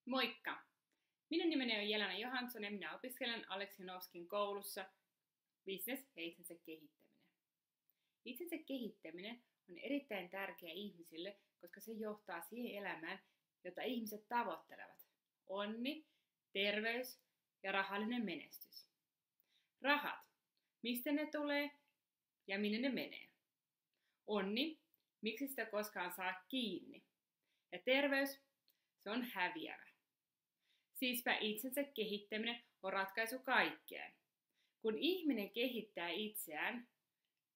Moikka! Minun nimeni on Jelena Johansson ja minä opiskelen Aleksianovskin koulussa business ja itsensä kehittäminen. Itsensä kehittäminen on erittäin tärkeä ihmisille, koska se johtaa siihen elämään, jota ihmiset tavoittelevat. Onni, terveys ja rahallinen menestys. Rahat. Mistä ne tulee ja minne ne menee? Onni. Miksi sitä koskaan saa kiinni? Ja terveys. Se on häviävä. Siispä itsensä kehittäminen on ratkaisu kaikkeen. Kun ihminen kehittää itseään,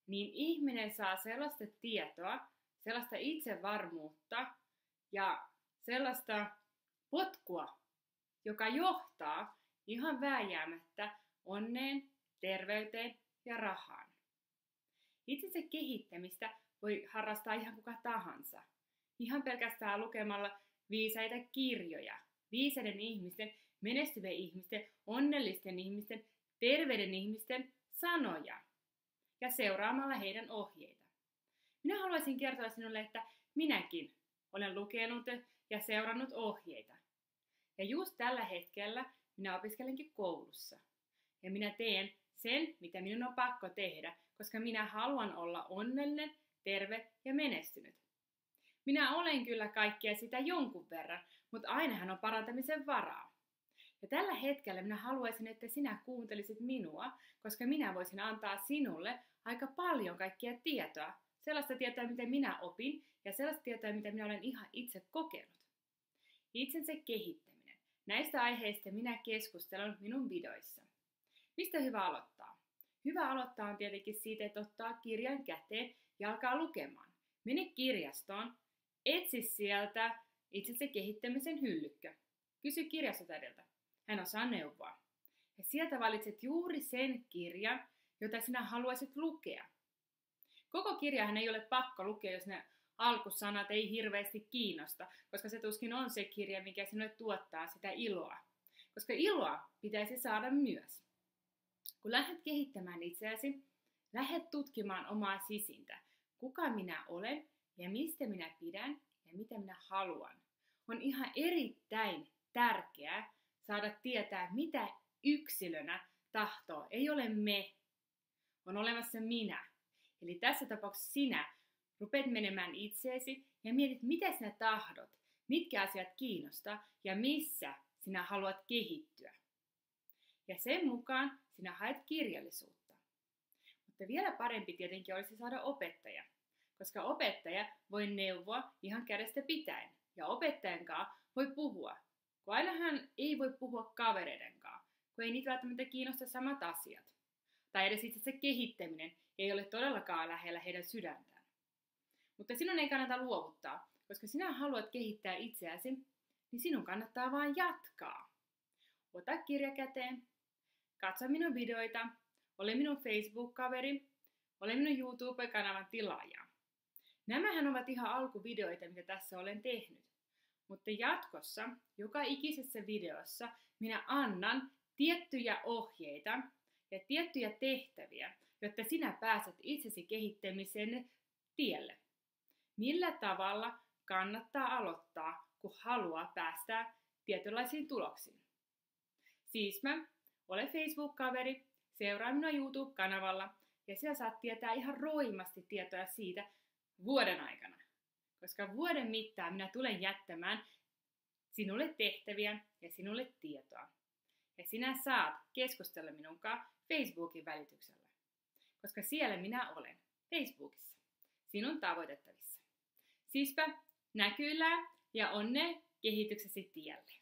niin ihminen saa sellaista tietoa, sellaista itsevarmuutta ja sellaista potkua, joka johtaa ihan vääjäämättä onneen, terveyteen ja rahaan. Itsensä kehittämistä voi harrastaa ihan kuka tahansa. Ihan pelkästään lukemalla viisaita kirjoja, viisaiden ihmisten, menestyvien ihmisten, onnellisten ihmisten, terveiden ihmisten sanoja ja seuraamalla heidän ohjeita. Minä haluaisin kertoa sinulle, että minäkin olen lukenut ja seurannut ohjeita. Ja just tällä hetkellä minä opiskelenkin koulussa. Ja minä teen sen, mitä minun on pakko tehdä, koska minä haluan olla onnellinen, terve ja menestynyt. Minä olen kyllä kaikkea sitä jonkun verran, mutta ainahan on parantamisen varaa. Ja tällä hetkellä minä haluaisin, että sinä kuuntelisit minua, koska minä voisin antaa sinulle aika paljon kaikkia tietoa. Sellaista tietoa, mitä minä opin, ja sellaista tietoa, mitä minä olen ihan itse kokenut. Itsensä kehittäminen. Näistä aiheista minä keskustelen minun videoissa. Mistä on hyvä aloittaa? Hyvä aloittaa on tietenkin siitä, että ottaa kirjan käteen ja alkaa lukemaan. Mene kirjastoon, etsi sieltä itsensä kehittämisen hyllykkö. Kysy kirjastotädeltä. Hän osaa neuvoa. Ja sieltä valitset juuri sen kirjan, jota sinä haluaisit lukea. Koko kirjahan ei ole pakko lukea, jos ne alkusanat ei hirveästi kiinnosta, koska se tuskin on se kirja, mikä sinulle tuottaa sitä iloa. Koska iloa pitäisi saada myös. Kun lähdet kehittämään itseäsi, lähdet tutkimaan omaa sisintä. Kuka minä olen ja mistä minä pidän ja mitä minä haluan. On ihan erittäin tärkeää saada tietää, mitä yksilönä tahtoo. Ei ole me, on olemassa minä. Eli tässä tapauksessa sinä rupeat menemään itseesi ja mietit, mitä sinä tahdot, mitkä asiat kiinnostaa ja missä sinä haluat kehittyä. Ja sen mukaan sinä haet kirjallisuutta. Mutta vielä parempi tietenkin olisi saada opettaja, koska opettaja voi neuvoa ihan kädestä pitäen. Ja opettajan kanssa voi puhua, kun ainahan ei voi puhua kavereiden kanssa, kun ei niitä välttämättä kiinnosta samat asiat. Tai edes itse se kehittäminen ei ole todellakaan lähellä heidän sydäntään. Mutta sinun ei kannata luovuttaa, koska sinä haluat kehittää itseäsi, niin sinun kannattaa vain jatkaa. Ota kirja käteen, katso minun videoita, ole minun Facebook-kaveri, ole minun YouTube-kanavan tilaaja. Nämähän ovat ihan alkuvideoita, mitä tässä olen tehnyt. Mutta jatkossa, joka ikisessä videossa, minä annan tiettyjä ohjeita ja tiettyjä tehtäviä, jotta sinä pääset itsesi kehittämisen tielle. Millä tavalla kannattaa aloittaa, kun haluaa päästä tietynlaisiin tuloksiin. Siis ole Facebook-kaveri, seuraa minua YouTube-kanavalla ja siellä saat tietää ihan roimasti tietoa siitä vuoden aikana. Koska vuoden mittaan minä tulen jättämään sinulle tehtäviä ja sinulle tietoa. Ja sinä saat keskustella minun kanssa Facebookin välityksellä. Koska siellä minä olen, Facebookissa, sinun tavoitettavissa. Siispä näkyillä ja onne kehityksesi tielle.